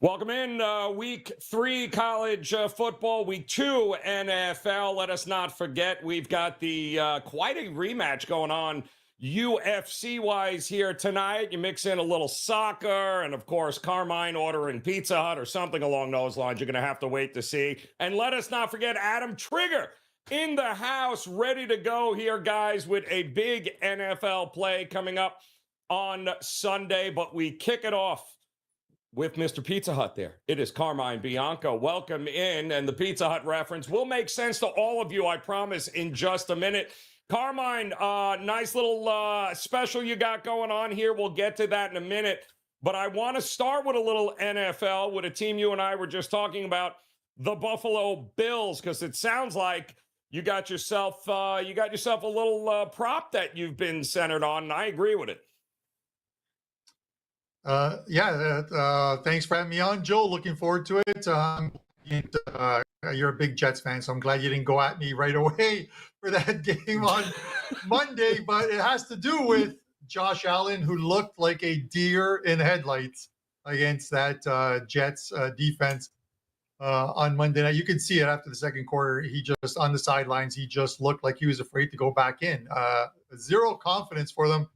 Welcome in week 3 college football, week 2 NFL. Let us not forget we've got the quite a rematch going on UFC-wise here tonight. You mix in a little soccer and, of course, Carmine ordering Pizza Hut or something along those lines. You're going to have to wait to see. And let us not forget Adam Trigger in the house, ready to go here, guys, with a big NFL play coming up on Sunday. But we kick it off with Mr. Pizza Hut there. It is Carmine Bianco. Welcome in, and the Pizza Hut reference will make sense to all of you, I promise, in just a minute. Carmine, nice little special you got going on here. We'll get to that in a minute, but I want to start with a little NFL with a team you and I were just talking about, the Buffalo Bills, because it sounds like you got yourself a little prop that you've been centered on, and I agree with it. Thanks for having me on, Joe. Looking forward to it. You're a big Jets fan, so I'm glad you didn't go at me right away for that game on Monday. But it has to do with Josh Allen, who looked like a deer in headlights against that Jets defense on Monday night. You could see it after the second quarter. He just, on the sidelines, he just looked like he was afraid to go back in. Zero confidence for them.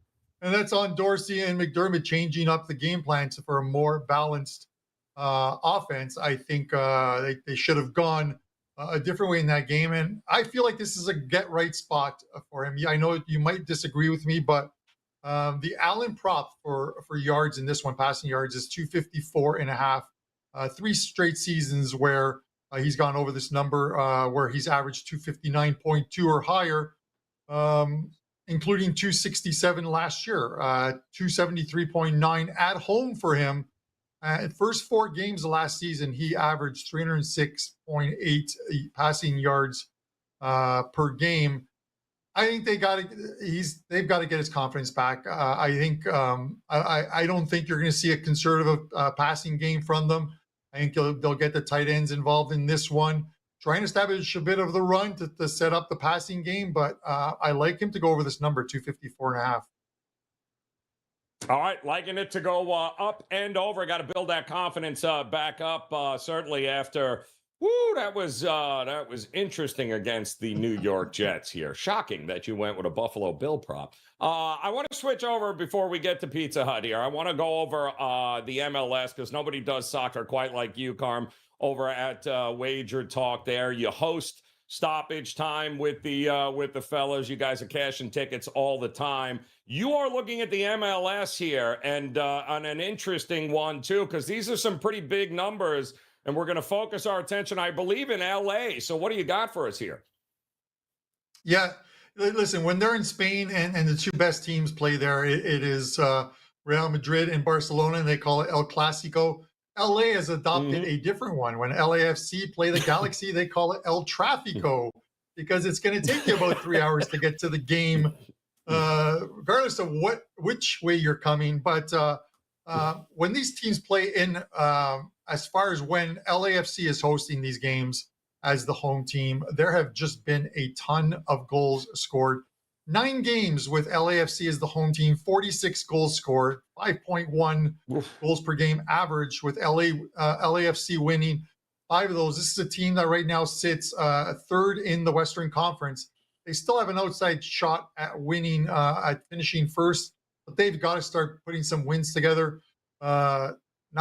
And that's on Dorsey and McDermott changing up the game plans for a more balanced offense. I think they should have gone a different way in that game. And I feel like this is a get-right spot for him. I know you might disagree with me, but the Allen prop for yards in this one, passing yards, is 254.5. 3 straight seasons where he's gone over this number, where he's averaged 259.2 or higher. Including 267 last year, 273.9 at home for him. First 4 games of last season, he averaged 306.8 passing yards per game. I think they've got to get his confidence back. I don't think you're going to see a conservative passing game from them. I think they'll get the tight ends involved in this one, trying to establish a bit of the run to set up the passing game, but I like him to go over this number, 254.5. All right, liking it to go up and over. Got to build that confidence back up, certainly after, that was interesting against the New York Jets here. Shocking that you went with a Buffalo Bill prop. I want to switch over before we get to Pizza Hut here. I want to go over the MLS because nobody does soccer quite like you, Carm, over at WagerTalk there. You host Stoppage Time with the fellas. You guys are cashing tickets all the time. You are looking at the MLS here, and on an interesting one, too, because these are some pretty big numbers, and we're going to focus our attention, I believe, in LA. So what do you got for us here? Yeah, listen, when they're in Spain and the 2 best teams play there, it is Real Madrid and Barcelona, and they call it El Clásico. LA has adopted a different one. When LAFC play the Galaxy, they call it El Tráfico, because it's going to take you about 3 hours to get to the game, regardless of which way you're coming. But when these teams play in, as far as when LAFC is hosting these games as the home team, there have just been a ton of goals scored. 9 games with LAFC as the home team, 46 goals scored, 5.1 goals per game average with LAFC winning 5 of those. This is a team that right now sits 3rd in the Western Conference. They still have an outside shot at winning, at finishing 1st, but they've got to start putting some wins together. Not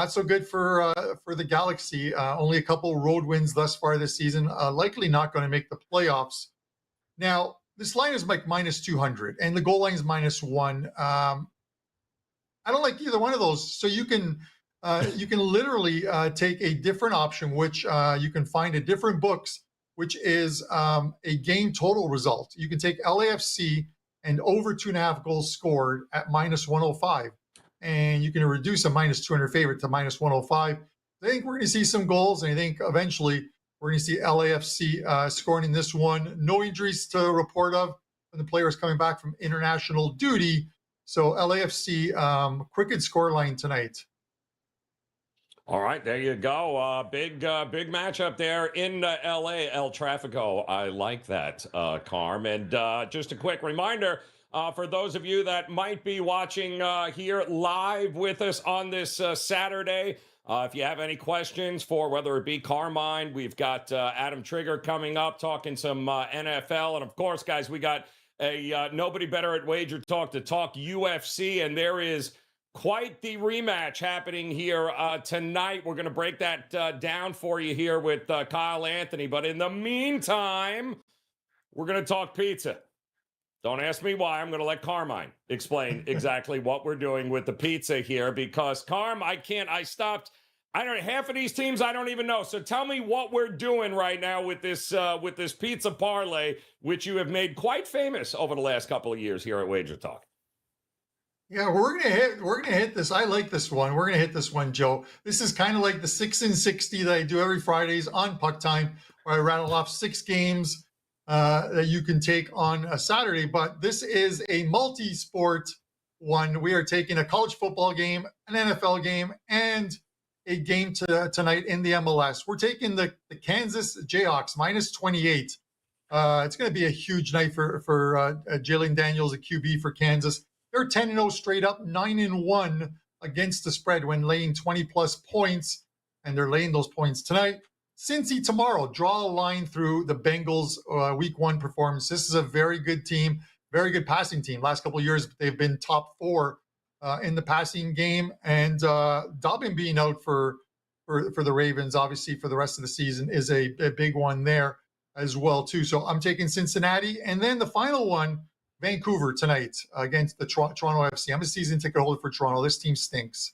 so good for the Galaxy. Only a couple road wins thus far this season. Likely not going to make the playoffs. Now, this line is like minus 200, and the goal line is -1. I don't like either one of those. So you can literally take a different option, which you can find at different books, which is a game total result. You can take LAFC and over 2.5 goals scored at -105, and you can reduce a -200 favorite to -105. I think we're going to see some goals, and I think eventually we're going to see LAFC scoring in this one. No injuries to report of when the players coming back from international duty. So LAFC, quick score line tonight. All right, there you go. Big matchup there in LA, El Tráfico. I like that, Carm. And just a quick reminder, For those of you that might be watching here live with us on this Saturday, if you have any questions for whether it be Carmine, we've got Adam Trigger coming up talking some NFL. And of course, guys, we got a nobody better at WagerTalk to talk UFC. And there is quite the rematch happening here tonight. We're going to break that down for you here with Kyle Anthony. But in the meantime, we're going to talk pizza. Don't ask me why. I'm going to let Carmine explain exactly what we're doing with the pizza here because, Carm, I stopped. Half of these teams I don't even know. So tell me what we're doing right now with this pizza parlay, which you have made quite famous over the last couple of years here at WagerTalk. Yeah, we're gonna hit this. I like this one. We're gonna hit this one, Joe. This is kind of like the 6 and 60 that I do every Fridays on Puck Time, where I rattle off 6 games that you can take on a Saturday. But this is a multi-sport one. We are taking a college football game, an NFL game, and a game tonight in the MLS. We're taking the Kansas Jayhawks minus 28. It's going to be a huge night for Jalen Daniels, a QB for Kansas. They're 10-0 straight up, 9-1 against the spread when laying 20-plus points, and they're laying those points tonight. Cincy tomorrow, draw a line through the Bengals week 1 performance. This is a very good team, very good passing team. Last couple of years, they've been top 4 in the passing game, and Dobbin being out for the Ravens, obviously, for the rest of the season is a big one there as well, too. So I'm taking Cincinnati, and then the final one, Vancouver tonight against the Toronto FC. I'm a season ticket holder for Toronto. This team stinks.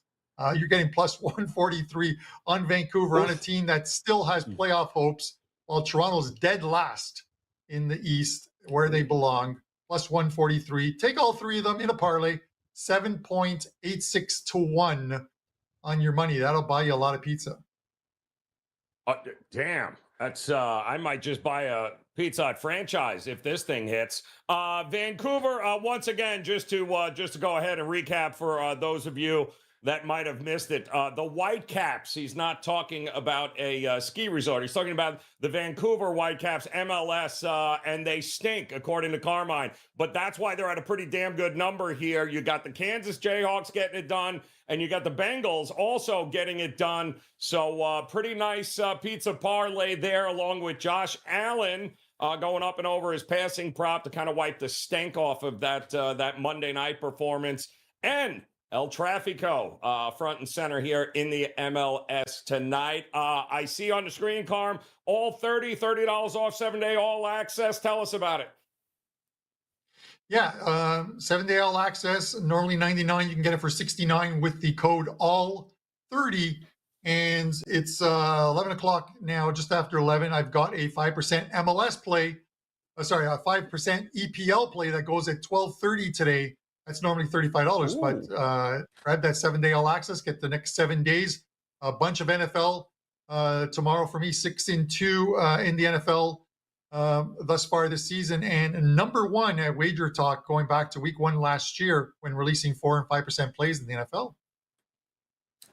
You're getting plus 143 on Vancouver on a team that still has playoff hopes, while Toronto's dead last in the East where they belong. Plus 143. Take all 3 of them in a parlay. 7.86 to 1 on your money. That'll buy you a lot of pizza. Damn. That's I might just buy a Pizza Hut franchise if this thing hits. Vancouver, once again, just to go ahead and recap for those of you that might have missed it. The Whitecaps, he's not talking about a ski resort. He's talking about the Vancouver Whitecaps, MLS, and they stink, according to Carmine. But that's why they're at a pretty damn good number here. You got the Kansas Jayhawks getting it done, and you got the Bengals also getting it done. So pretty nice pizza parlay there, along with Josh Allen going up and over his passing prop to kind of wipe the stank off of that Monday night performance. And El Trafico front and center here in the MLS tonight. I see on the screen, Carm, all $30 off 7-day all access. Tell us about it. Yeah, 7-day all access, normally $99. You can get it for $69 with the code ALL30. And it's 11 o'clock now, just after 11. I've got a 5% MLS play, a 5% EPL play that goes at 12:30 today. That's normally $35, but grab that 7-day all access, get the next 7 days. A bunch of NFL tomorrow for me, 6-2 in the NFL thus far this season. And number 1 at WagerTalk going back to week 1 last year when releasing 4 and 5% plays in the NFL.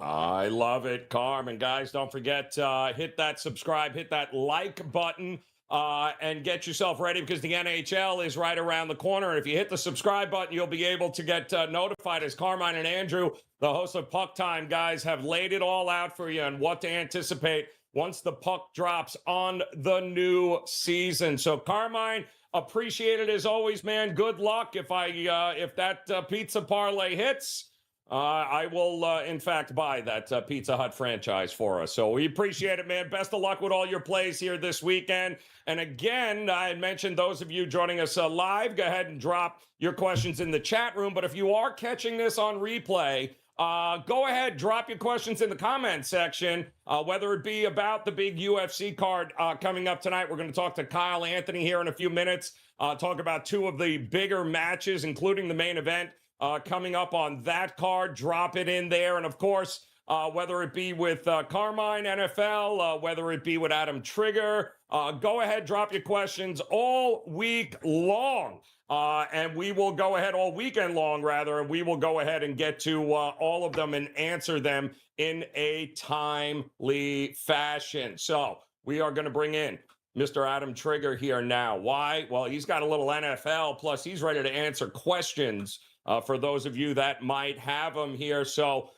I love it, Carm. And guys, don't forget, hit that subscribe, hit that like button. And get yourself ready because the NHL is right around the corner. And if you hit the subscribe button, you'll be able to get notified as Carmine and Andrew, the hosts of Puck Time, guys, have laid it all out for you on what to anticipate once the puck drops on the new season. So, Carmine, appreciate it as always, man. Good luck. If that pizza parlay hits, I will, in fact, buy that Pizza Hut franchise for us. So we appreciate it, man. Best of luck with all your plays here this weekend. And again, I had mentioned those of you joining us live, go ahead and drop your questions in the chat room. But if you are catching this on replay, go ahead, drop your questions in the comment section, whether it be about the big UFC card coming up tonight. We're going to talk to Kyle Anthony here in a few minutes, talk about 2 of the bigger matches, including the main event. Coming up on that card, drop it in there. And of course, whether it be with Carmine NFL, whether it be with Adam Trigger, go ahead, drop your questions all week long. And we will go ahead all weekend long, rather, and we will go ahead and get to all of them and answer them in a timely fashion. So we are going to bring in Mr. Adam Trigger here now. Why? Well, he's got a little NFL, plus he's ready to answer questions for those of you that might have him here. So,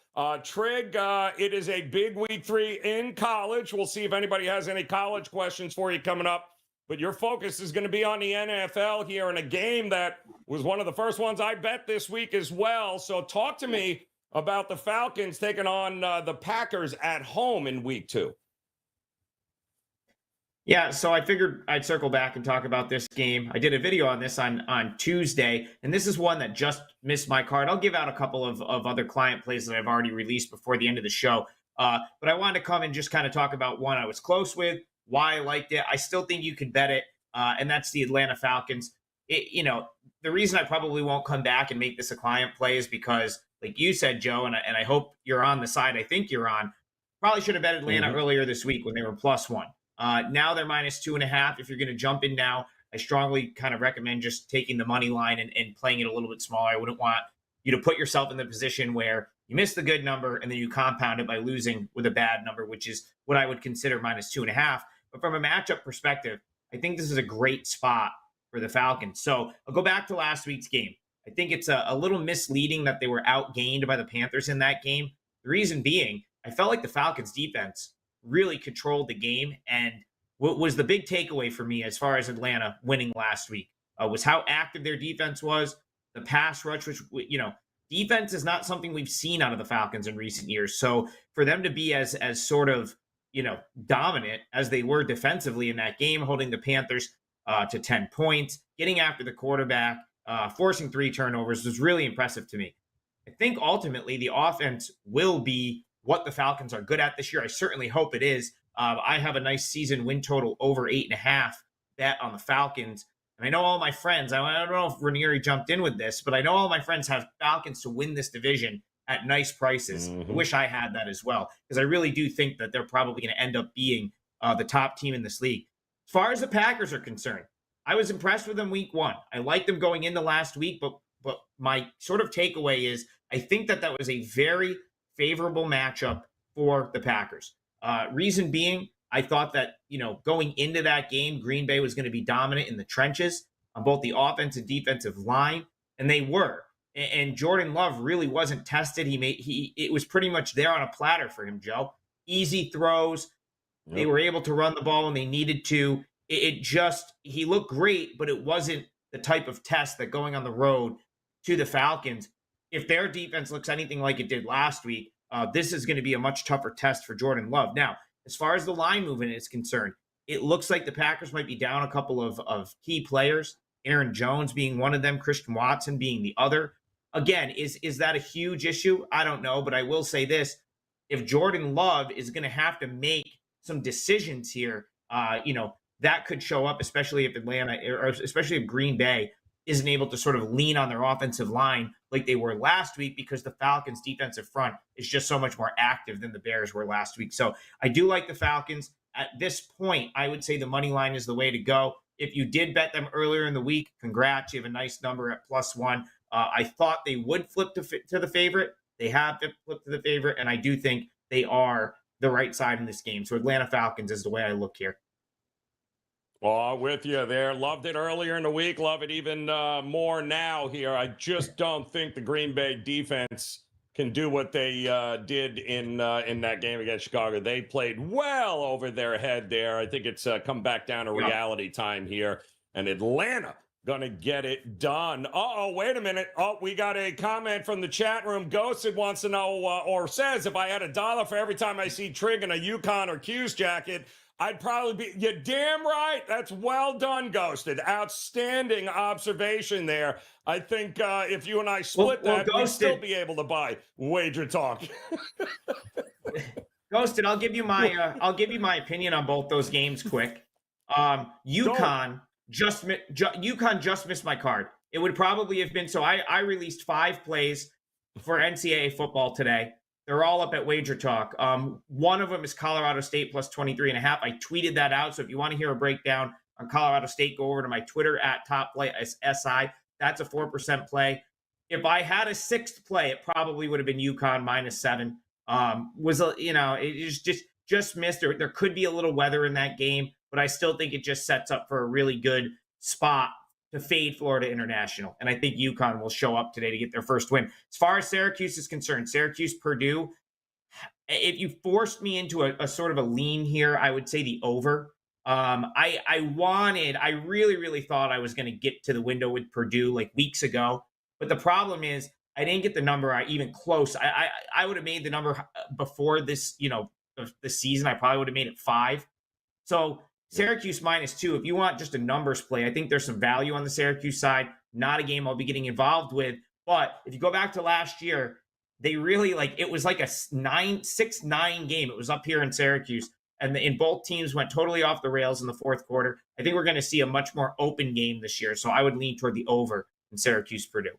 Trig, it is a big week 3 in college. We'll see if anybody has any college questions for you coming up. But your focus is going to be on the NFL here in a game that was one of the first ones I bet this week as well. So talk to me about the Falcons taking on the Packers at home in week 2. Yeah, so I figured I'd circle back and talk about this game. I did a video on this on Tuesday, and this is one that just missed my card. I'll give out a couple of other client plays that I've already released before the end of the show. But I wanted to come and just kind of talk about one I was close with, why I liked it. I still think you could bet it, and that's the Atlanta Falcons. The reason I probably won't come back and make this a client play is because, like you said, Joe, and I hope you're on the side I think you're on, probably should have bet Atlanta earlier this week when they were +1. Now they're -2.5. If you're going to jump in now, I strongly kind of recommend just taking the money line and playing it a little bit smaller. I wouldn't want you to put yourself in the position where you miss the good number and then you compound it by losing with a bad number, which is what I would consider -2.5. But from a matchup perspective, I think this is a great spot for the Falcons. So I'll go back to last week's game. I think it's a little misleading that they were outgained by the Panthers in that game. The reason being, I felt like the Falcons defense really controlled the game. And what was the big takeaway for me as far as Atlanta winning last week was how active their defense was. The pass rush, which, defense is not something we've seen out of the Falcons in recent years. So for them to be as sort of, dominant as they were defensively in that game, holding the Panthers to 10 points, getting after the quarterback, forcing 3 turnovers was really impressive to me. I think ultimately the offense will be what the Falcons are good at this year. I certainly hope it is. I have a nice season win total over 8.5 bet on the Falcons. And I know all my friends, I don't know if Raineri jumped in with this, but I know all my friends have Falcons to win this division at nice prices. I wish I had that as well, because I really do think that they're probably going to end up being the top team in this league. As far as the Packers are concerned, I was impressed with them week 1. I liked them going into last week, but my sort of takeaway is I think that was a very favorable matchup for the Packers. Reason being, I thought that, going into that game, Green Bay was going to be dominant in the trenches on both the offensive and defensive line, and they were. And Jordan Love really wasn't tested. It was pretty much there on a platter for him, Joe. Easy throws. Yep. They were able to run the ball when they needed to. He looked great, but it wasn't the type of test that going on the road to the Falcons, if their defense looks anything like it did last week, this is going to be a much tougher test for Jordan Love. Now, as far as the line movement is concerned, it looks like the Packers might be down a couple of key players, Aaron Jones being one of them, Christian Watson being the other. Again, is that a huge issue? I don't know, but I will say this. If Jordan Love is going to have to make some decisions here, that could show up, especially if Atlanta, or especially if Green Bay isn't able to sort of lean on their offensive line like they were last week, because the Falcons' defensive front is just so much more active than the Bears were last week. So I do like the Falcons. At this point, I would say the money line is the way to go. If you did bet them earlier in the week, congrats. You have a nice number at +1. I thought they would flip to the favorite. They have flipped to the favorite, and I do think they are the right side in this game. So Atlanta Falcons is the way I look here. Well, with you there. Loved it earlier in the week. Love it even more now here. I just don't think the Green Bay defense can do what they did in that game against Chicago. They played well over their head there. I think it's come back down to reality time here. And Atlanta going to get it done. Uh-oh, wait a minute. Oh, we got a comment from the chat room. Ghosted wants to know, or says, if I had $1 for every time I see Trig in a Yukon or Q's jacket, I'd probably be, you're damn right. That's well done, Ghosted. Outstanding observation there. I think if you and I split that, we'd still be able to buy WagerTalk. Ghosted, I'll give you my opinion on both those games quick. UConn just missed my card. It would probably have been, so I released 5 plays for NCAA football today. They're all up at WagerTalk. One of them is Colorado State plus 23.5. I tweeted that out. So if you want to hear a breakdown on Colorado State, go over to my Twitter at TopPlaySI. That's a 4% play. If I had a 6th play, it probably would have been UConn -7. It just missed. There could be a little weather in that game, but I still think it just sets up for a really good spot to fade Florida International. And I think UConn will show up today to get their first win. As far as Syracuse is concerned, Syracuse-Purdue, if you forced me into a sort of a lean here, I would say the over. I really, really thought I was going to get to the window with Purdue like weeks ago. But the problem is I didn't get the number even close. I would have made the number before this, the season. I probably would have made it 5. So Syracuse -2. If you want just a numbers play, I think there's some value on the Syracuse side. Not a game I'll be getting involved with. But if you go back to last year, they really it was like a 6-9 game. It was up here in Syracuse. And both teams went totally off the rails in the fourth quarter. I think we're going to see a much more open game this year. So I would lean toward the over in Syracuse-Purdue.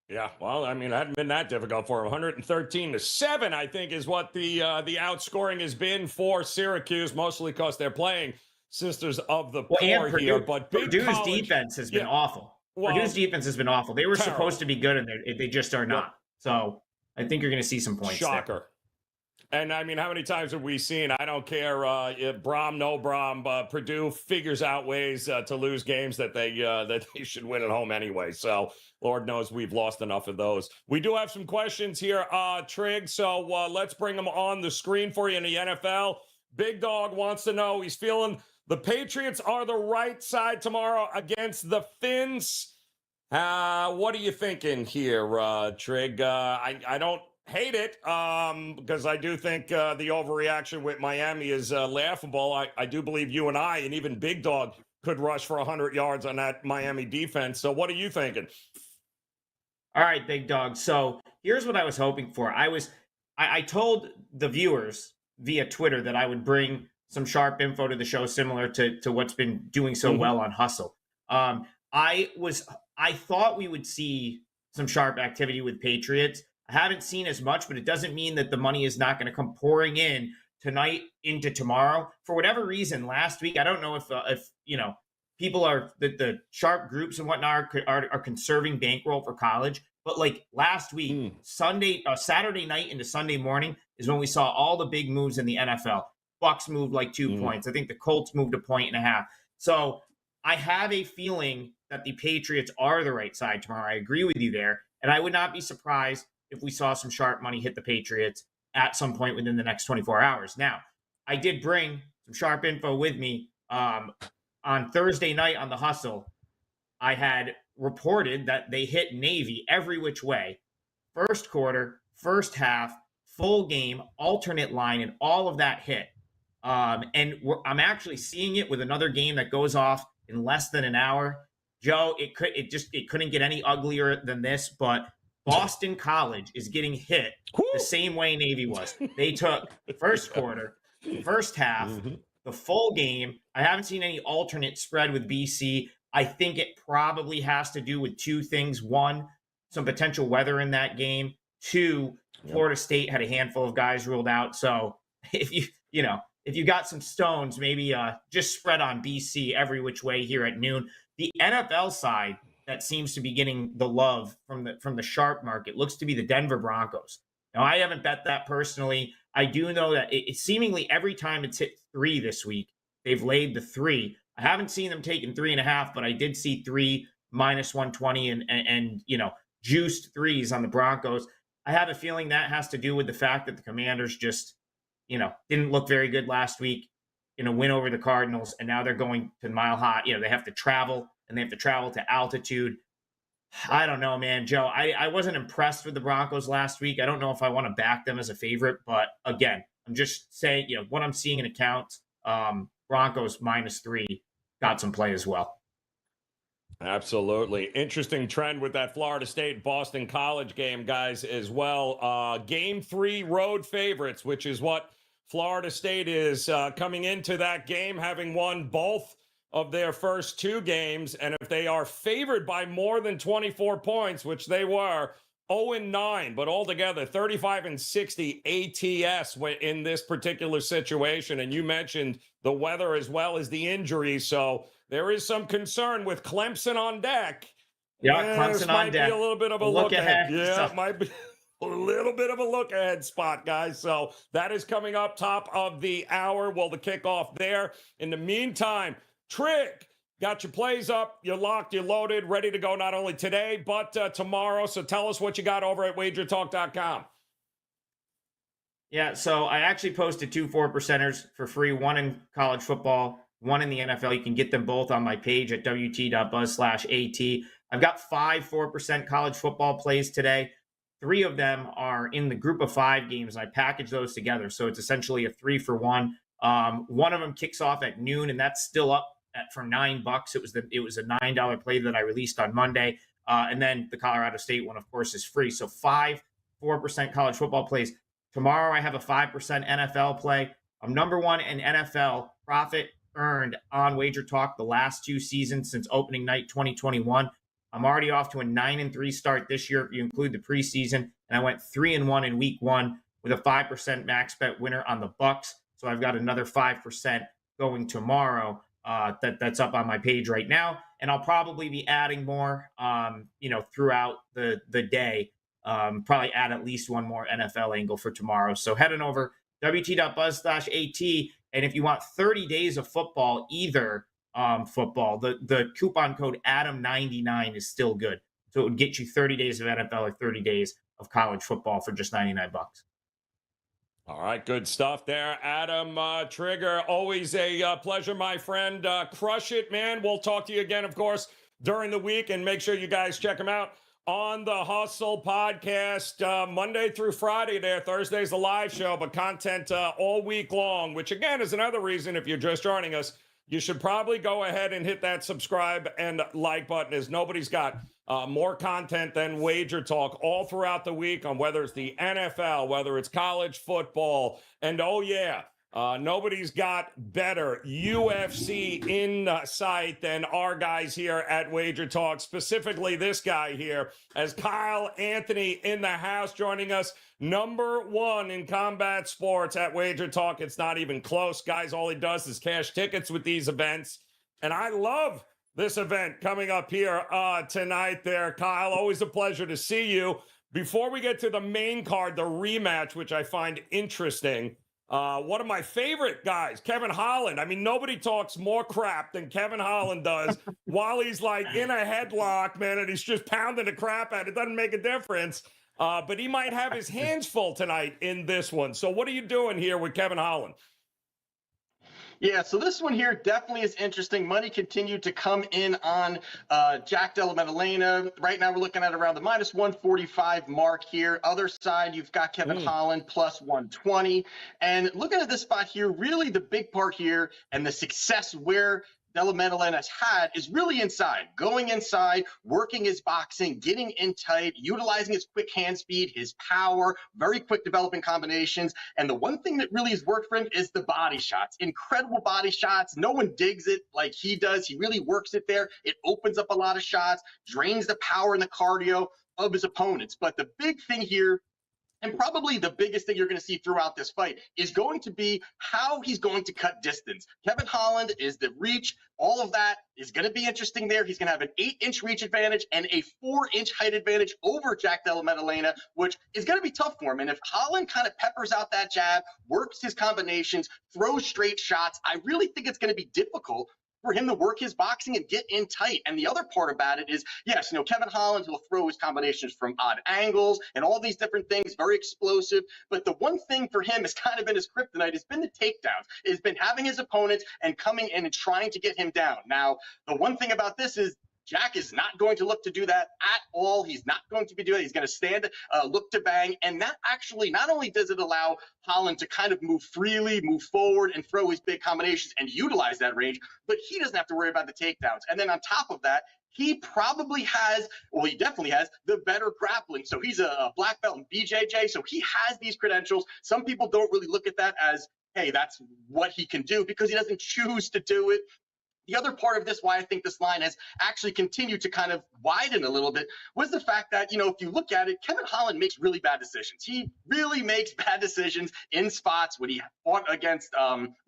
Yeah, well, I mean, it hadn't been that difficult for them. 113-7, I think, is what the outscoring has been for Syracuse, mostly because they're playing Sisters of the Poor here. But Purdue's defense has been awful. Well, Purdue's defense has been awful. They were terrible. supposed to be good, and they just are not. So I think you're going to see some points. Shocker. There. And I mean, how many times have we seen? I don't care, if Brom, no Brom, Purdue figures out ways to lose games that they should win at home anyway. So Lord knows we've lost enough of those. We do have some questions here, Trig. So let's bring them on the screen for you in the NFL. Big Dog wants to know, he's feeling the Patriots are the right side tomorrow against the Finns. What are you thinking here, Trig? I don't hate it because I do think the overreaction with Miami is laughable. I do believe you and I and even Big Dog could rush for 100 yards on that Miami defense. So what are you thinking? All right, Big Dog. So here's what I was hoping for. I told the viewers via Twitter that I would bring some sharp info to the show similar to what's been doing so well on Hustle. I thought we would see some sharp activity with Patriots. I haven't seen as much, but it doesn't mean that the money is not going to come pouring in tonight into tomorrow. For whatever reason, last week, I don't know if people are the sharp groups and whatnot are conserving bankroll for college, but like last week, Saturday night into Sunday morning is when we saw all the big moves in the NFL. Bucks moved like 2 points. I think the Colts moved 1.5 points. So I have a feeling that the Patriots are the right side tomorrow. I agree with you there, and I would not be surprised if we saw some sharp money hit the Patriots at some point within the next 24 hours. Now, I did bring some sharp info with me. On Thursday night on the Hustle, I had reported that they hit Navy every which way. First quarter, first half, full game, alternate line, and all of that hit. And I'm actually seeing it with another game that goes off in less than an hour. Joe, it couldn't get any uglier than this, but Boston College is getting hit the same way Navy was. They took first quarter, first half, the full game. I haven't seen any alternate spread with BC. I think it probably has to do with 2 things. 1, some potential weather in that game. 2, Florida State had a handful of guys ruled out. So if you got some stones, maybe just spread on BC every which way here at noon. The NFL side that seems to be getting the love from the sharp market looks to be the Denver Broncos. Now, I haven't bet that personally. I do know that it seemingly every time it's hit 3 this week, they've laid the 3. I haven't seen them taking 3.5, but I did see 3 -120 and juiced 3s on the Broncos. I have a feeling that has to do with the fact that the Commanders just, didn't look very good last week in a win over the Cardinals, and now they're going to Mile High. They have to travel, and they have to travel to altitude. I don't know, man, Joe. I wasn't impressed with the Broncos last week. I don't know if I want to back them as a favorite, but again, I'm just saying, what I'm seeing in accounts, Broncos -3 got some play as well. Absolutely. Interesting trend with that Florida State Boston College game, guys, as well. Game 3 road favorites, which is what Florida State is coming into that game, having won both of their first 2 games. And if they are favored by more than 24 points, which they were, 0-9, but altogether 35-60 ATS in this particular situation. And you mentioned the weather as well as the injuries. So there is some concern with Clemson on deck. Yeah, Clemson on deck. Might be a little bit of a look ahead. Yeah, it might be. a little bit of a look ahead spot, guys. So that is coming up top of the hour. Well, the kickoff there. In the meantime, Trick, got your plays up, you're locked, you're loaded, ready to go not only today, but tomorrow. So tell us what you got over at WagerTalk.com. Yeah, so I actually posted 2 4%ers for free, one in college football, one in the NFL. You can get them both on my page at wt.buzz/AT. I've got 5 4% college football plays today. 3 of them are in the group of 5 games. I package those together. So it's essentially a 3-for-1. One of them kicks off at noon, and that's still up for $9. It was a $9 play that I released on Monday. And then the Colorado State one, of course, is free. So 5 4% college football plays. Tomorrow, I have a 5% NFL play. I'm number 1 in NFL profit earned on WagerTalk the last 2 seasons since opening night 2021. I'm already off to a 9-3 start this year if you include the preseason, and I went 3-1 in week 1 with a 5% max bet winner on the Bucks. So I've got another 5% going tomorrow. That's up on my page right now, and I'll probably be adding more, throughout the day. Probably add at least one more NFL angle for tomorrow. So head on over wt.buzz/AT. And if you want 30 days of football, either football, the coupon code Adam99 is still good. So it would get you 30 days of NFL or 30 days of college football for just $99. All right, good stuff there, Adam Trigger. Always a pleasure, my friend. Crush it, man. We'll talk to you again, of course, during the week, and make sure you guys check him out on the Hustle podcast Monday through Friday there. Thursday's the live show, but content all week long, which again is another reason if you're just joining us, you should probably go ahead and hit that subscribe and like button, as nobody's got more content than Wager Talk all throughout the week on whether it's the NFL, whether it's college football, and nobody's got better UFC insight than our guys here at Wager Talk, specifically this guy here, as Kyle Anthony in the house joining us, number 1 in combat sports at Wager Talk. It's not even close, guys. All he does is cash tickets with these events, and I love this event coming up here tonight there. Kyle, always a pleasure to see you. Before we get to the main card, the rematch, which I find interesting, one of my favorite guys, Kevin Holland. I mean, nobody talks more crap than Kevin Holland does while he's like in a headlock, man, and he's just pounding the crap out. It doesn't make a difference. But he might have his hands full tonight in this one. So what are you doing here with Kevin Holland? Yeah, so this one here definitely is interesting. Money continued to come in on Jack Della Maddalena. Right now we're looking at around the minus 145 mark here. Other side, you've got Kevin Holland plus 120. And looking at this spot here, really the big part here and the success where Della Maddalena has had is really inside, going inside, working his boxing, getting in tight, utilizing his quick hand speed, his power, very quick developing combinations. And the one thing that really has worked for him is the body shots, incredible body shots. No one digs it like he does. He really works it there. It opens up a lot of shots, drains the power and the cardio of his opponents. But the big thing here, and probably the biggest thing you're going to see throughout this fight, is going to be how he's going to cut distance. Kevin Holland is the reach. All of that is going to be interesting there. He's going to have an 8-inch reach advantage and a 4-inch height advantage over Jack Della Maddalena, which is going to be tough for him. And if Holland kind of peppers out that jab, works his combinations, throws straight shots, I really think it's going to be difficult for him to work his boxing and get in tight. And the other part about it is, yes, Kevin Holland will throw his combinations from odd angles and all these different things, very explosive. But the one thing for him has kind of been his kryptonite has been the takedowns. It's been having his opponents and coming in and trying to get him down. Now, the one thing about this is Jack is not going to look to do that at all. He's not going to be doing it. He's going to stand, look to bang. And that actually, not only does it allow Holland to kind of move freely, move forward, and throw his big combinations and utilize that range, but he doesn't have to worry about the takedowns. And then on top of that, he probably has, well, he definitely has the better grappling. So he's a black belt in BJJ. So he has these credentials. Some people don't really look at that as, hey, that's what he can do, because he doesn't choose to do it. The other part of this, why I think this line has actually continued to kind of widen a little bit, was the fact that, if you look at it, Kevin Holland makes really bad decisions. He really makes bad decisions in spots. When he fought against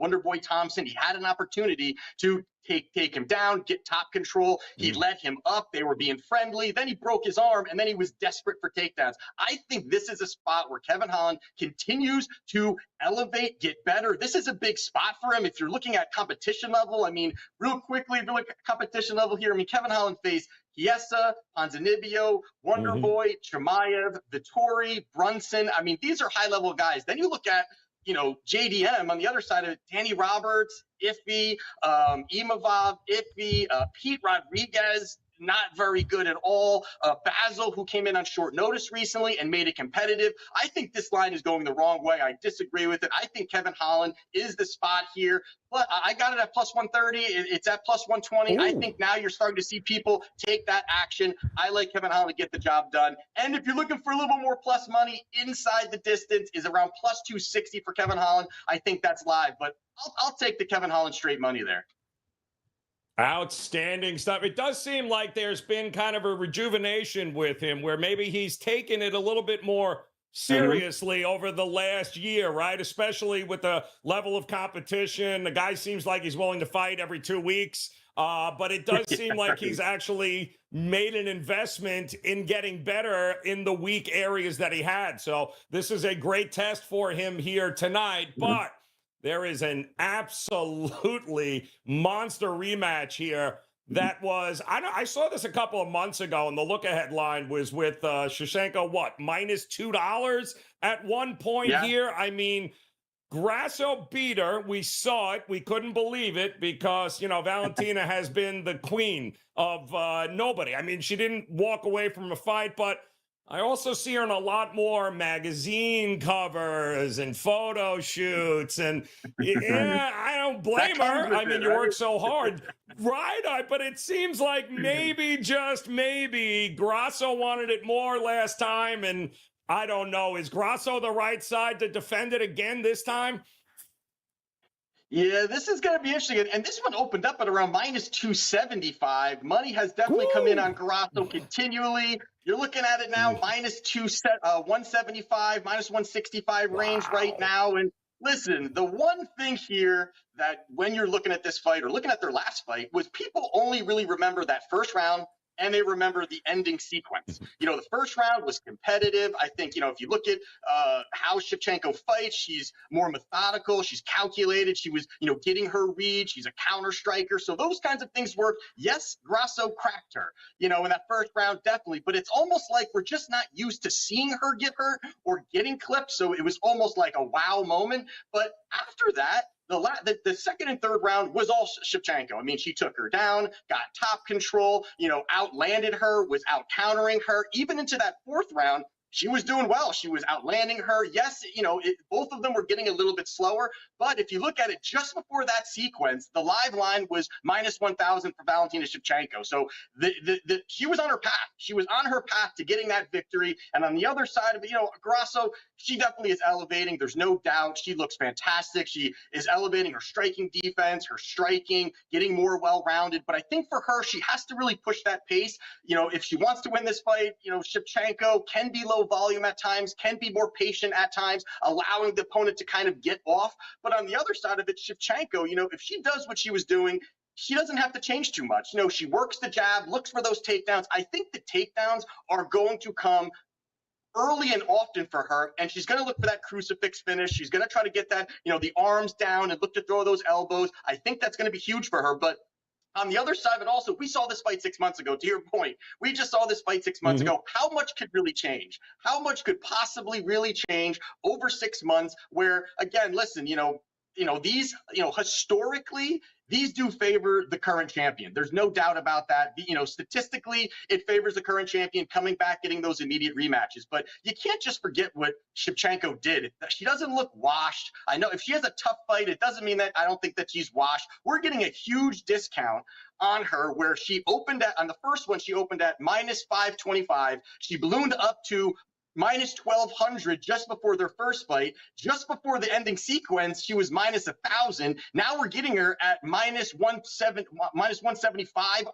Wonderboy Thompson, he had an opportunity to take him down, get top control. He led him up. They were being friendly. Then he broke his arm, and then he was desperate for takedowns. I think this is a spot where Kevin Holland continues to elevate, get better. This is a big spot for him. If you're looking at competition level, I mean, real quickly, if you look at competition level here, I mean, Kevin Holland faced Chiesa, Ponzinibbio, Wonder Boy, Chimaev, Vittori, Brunson. I mean, these are high-level guys. Then you look at, JDM on the other side of it, Danny Roberts, Iffy, Imavov, Iffy, Pete Rodriguez, not very good at all. Basil, who came in on short notice recently and made it competitive. I think this line is going the wrong way. I disagree with it. I think Kevin Holland is the spot here. But I got it at plus 130. It's at plus 120. Ooh. I think now you're starting to see people take that action. I like Kevin Holland to get the job done. And if you're looking for a little bit more plus money, inside the distance is around plus 260 for Kevin Holland. I think that's live, but I'll take the Kevin Holland straight money there. Outstanding stuff. It does seem like there's been kind of a rejuvenation with him where maybe he's taken it a little bit more seriously over the last year, right? Especially with the level of competition. The guy seems like he's willing to fight every 2 weeks. But it does seem like he's actually made an investment in getting better in the weak areas that he had. So this is a great test for him here tonight. But there is an absolutely monster rematch here that was, I saw this a couple of months ago, and the look-ahead line was with Shevchenko, minus $2 at one point here? I mean, Grasso beat her. We saw it. We couldn't believe it because, Valentina has been the queen of nobody. I mean, she didn't walk away from a fight, but I also see her in a lot more magazine covers and photo shoots. And I don't blame her. I mean, you work so hard. Right. But it seems like maybe, just maybe, Grasso wanted it more last time. And I don't know. Is Grasso the right side to defend it again this time? Yeah, this is going to be interesting. And this one opened up at around minus 275. Money has definitely come in on Grasso continually. You're looking at it now, minus 175, minus 165 range right now. And listen, the one thing here that when you're looking at this fight or looking at their last fight was people only really remember that first round and they remember the ending sequence. The first round was competitive. I think, if you look at how Shevchenko fights, she's more methodical. She's calculated. She was, getting her read. She's a counter striker. So those kinds of things work. Yes, Grasso cracked her, in that first round, definitely. But it's almost like we're just not used to seeing her get hurt or getting clipped. So it was almost like a wow moment. But after that, the second and third round was all Shevchenko. I mean, she took her down, got top control, outlanded her, was out countering her. Even into that fourth round, she was doing well. She was outlanding her. Yes, both of them were getting a little bit slower. But if you look at it just before that sequence, the live line was minus 1,000 for Valentina Shevchenko. So she was on her path. She was on her path to getting that victory. And on the other side of it, Grasso, she definitely is elevating. There's no doubt. She looks fantastic. She is elevating her striking defense, her striking, getting more well-rounded. But I think for her, she has to really push that pace. If she wants to win this fight, Shevchenko can be low volume at times, can be more patient at times, allowing the opponent to kind of get off. But on the other side of it, Shevchenko, if she does what she was doing, she doesn't have to change too much. She works the jab, looks for those takedowns. I think the takedowns are going to come early and often for her, and she's going to look for that crucifix finish. She's going to try to get that, the arms down and look to throw those elbows. I think that's going to be huge for her. But on the other side of it also, we saw this fight 6 months ago, to your point. We just saw this fight 6 months ago. How much could really change? How much could possibly really change over 6 months where, again, listen, these, historically, these do favor the current champion. There's no doubt about that. Statistically, it favors the current champion coming back, getting those immediate rematches. But you can't just forget what Shevchenko did. She doesn't look washed. I know if she has a tough fight, it doesn't mean that I don't think that she's washed. We're getting a huge discount on her where she opened at, on the first one, she opened at minus 525. She ballooned up to minus 1,200 just before their first fight. Just before the ending sequence, she was minus 1,000. Now we're getting her at minus 175.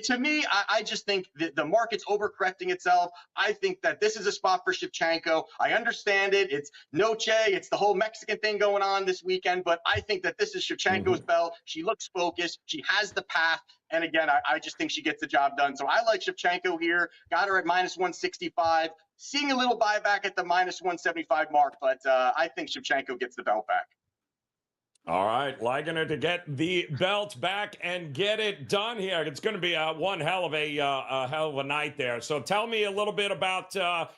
To me, I just think that the market's overcorrecting itself. I think that this is a spot for Shevchenko. I understand it. It's Noche. It's the whole Mexican thing going on this weekend. But I think that this is Shevchenko's belt. She looks focused. She has the path. And again, I just think she gets the job done. So I like Shevchenko here. Got her at minus 165. Seeing a little buyback at the minus 175 mark, but I think Shevchenko gets the belt back. All right, liking her to get the belt back and get it done here. It's going to be one hell of a night there. So tell me a little bit about.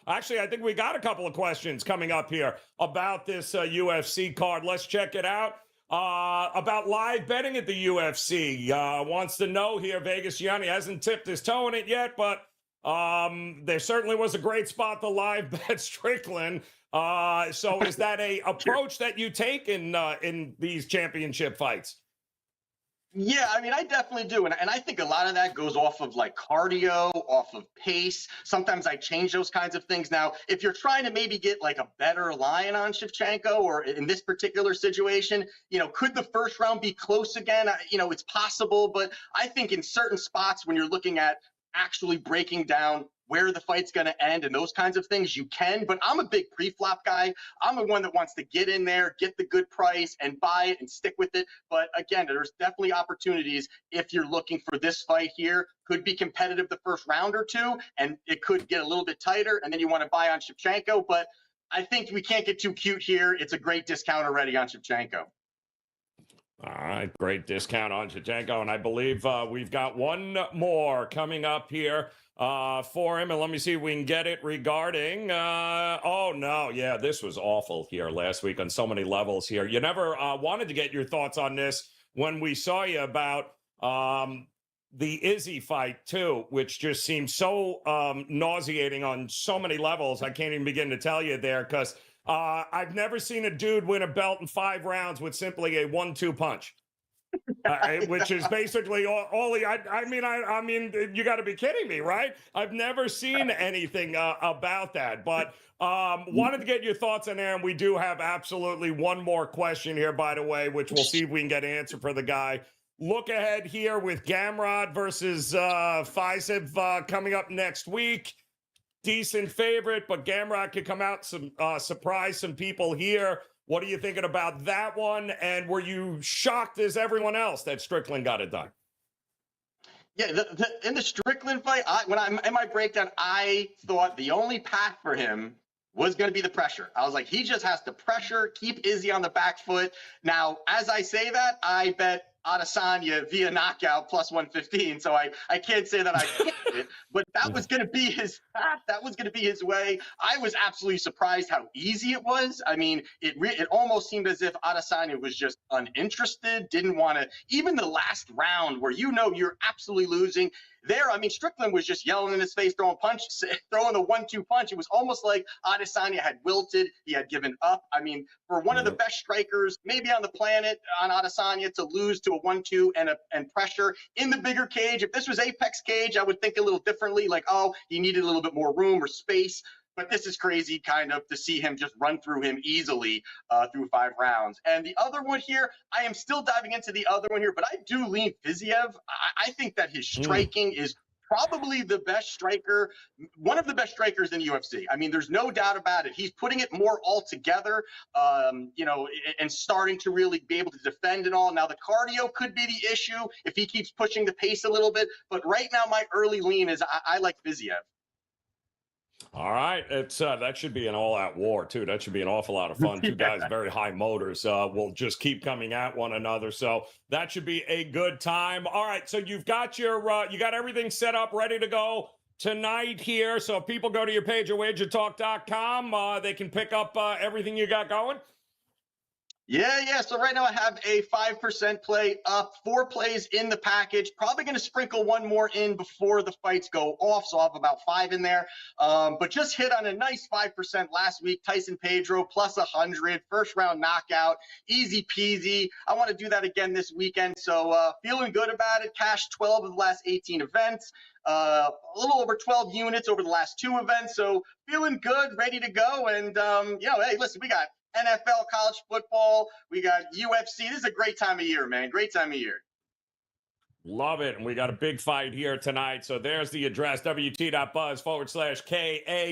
Actually, I think we got a couple of questions coming up here about this UFC card. Let's check it out. About live betting at the UFC. Wants to know here, Vegas Gianni hasn't tipped his toe in it yet, but there certainly was a great spot to live bet Strickland. So is that a approach that you take in these championship fights? Yeah, I mean, I definitely do. And I think a lot of that goes off of like cardio, off of pace. Sometimes I change those kinds of things. Now, if you're trying to maybe get like a better line on Shevchenko, or in this particular situation, could the first round be close again? It's possible. But I think in certain spots when you're looking at actually breaking down where the fight's going to end and those kinds of things, you can. But I'm a big pre-flop guy. I'm the one that wants to get in there, get the good price, and buy it and stick with it. But again, there's definitely opportunities if you're looking for this fight here. Could be competitive the first round or two, and it could get a little bit tighter, and then you want to buy on Shevchenko. But I think we can't get too cute here. It's a great discount already on Shevchenko. All right, great discount on Shevchenko, and I believe we've got one more coming up here for him, and let me see if we can get it regarding, oh no, yeah, this was awful here last week on so many levels here. You never wanted to get your thoughts on this when we saw you about the Izzy fight too, which just seems so nauseating on so many levels. I can't even begin to tell you there, because I've never seen a dude win a belt in 5 rounds with simply a 1-2 punch, which is basically all he. I mean, you got to be kidding me, right? I've never seen anything about that. But wanted to get your thoughts on there, and we do have absolutely one more question here, by the way, which we'll see if we can get an answer for the guy. Look ahead here with Gamrot versus Fiziev coming up next week. Decent favorite, but Gamrot could come out surprise some people here. What are you thinking about that one? And were you shocked as everyone else that Strickland got it done? Yeah, in the Strickland fight, in my breakdown, I thought the only path for him was going to be the pressure. I was like, he just has to pressure, keep Izzy on the back foot. Now, as I say that, I bet Adesanya via knockout plus 115. So I can't say that I picked it, but that was going to be his path. That was going to be his way. I was absolutely surprised how easy it was. I mean, it almost seemed as if Adesanya was just uninterested, didn't want to, even the last round where you're absolutely losing. There, I mean, Strickland was just yelling in his face, throwing the 1-2 punch. It was almost like Adesanya had wilted. He had given up. I mean, for one of the best strikers, maybe on the planet, on Adesanya, to lose to a 1-2 and pressure in the bigger cage. If this was Apex cage, I would think a little differently, like, oh, he needed a little bit more room or space. But this is crazy kind of to see him just run through him easily through 5 rounds. And the other one here, I am still diving into the other one here, but I do lean Fiziev. I think that his striking is probably the best striker, one of the best strikers in the UFC. I mean, there's no doubt about it. He's putting it more all together, and starting to really be able to defend and all. Now, the cardio could be the issue if he keeps pushing the pace a little bit. But right now, my early lean is I like Fiziev. All right, that should be an all-out war too. That should be an awful lot of fun. Two guys, very high motors, will just keep coming at one another. So that should be a good time. All right, so you've got you got everything set up, ready to go tonight here. So if people go to your page at WagerTalk.com, they can pick up everything you got going. Yeah. So right now I have a 5% play up, 4 plays in the package. Probably going to sprinkle one more in before the fights go off. So I'll have about 5 in there. But just hit on a nice 5% last week. Tyson Pedro plus 100, first round knockout, easy peasy. I want to do that again this weekend. So feeling good about it. Cashed 12 of the last 18 events. A little over 12 units over the last 2 events. So feeling good, ready to go. And, hey, listen, we got NFL, college football, we got UFC. This is a great time of year, man. Great time of year. Love it. And we got a big fight here tonight. So there's the address, wt.buzz/KA.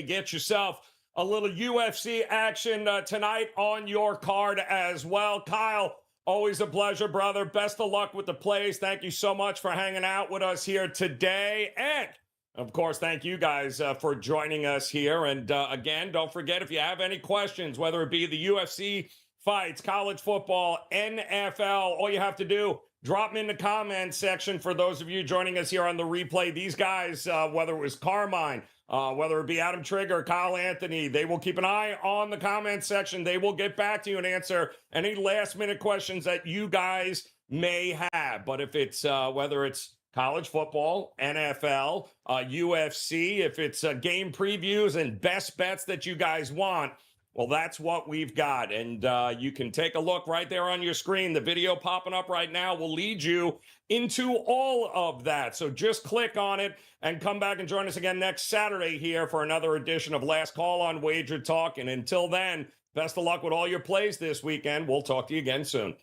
Get yourself a little UFC action tonight on your card as well. Kyle, always a pleasure, brother. Best of luck with the plays. Thank you so much for hanging out with us here today. And of course, thank you guys for joining us here. And again, don't forget, if you have any questions, whether it be the UFC fights, college football, NFL, all you have to do, drop them in the comments section. For those of you joining us here on the replay, these guys, whether it was Carmine, whether it be Adam Trigger, Kyle Anthony, they will keep an eye on the comment section. They will get back to you and answer any last-minute questions that you guys may have. But if it's whether it's college football, NFL, UFC, if it's game previews and best bets that you guys want, well, that's what we've got. And you can take a look right there on your screen. The video popping up right now will lead you into all of that. So just click on it and come back and join us again next Saturday here for another edition of Last Call on Wager Talk. And until then, best of luck with all your plays this weekend. We'll talk to you again soon.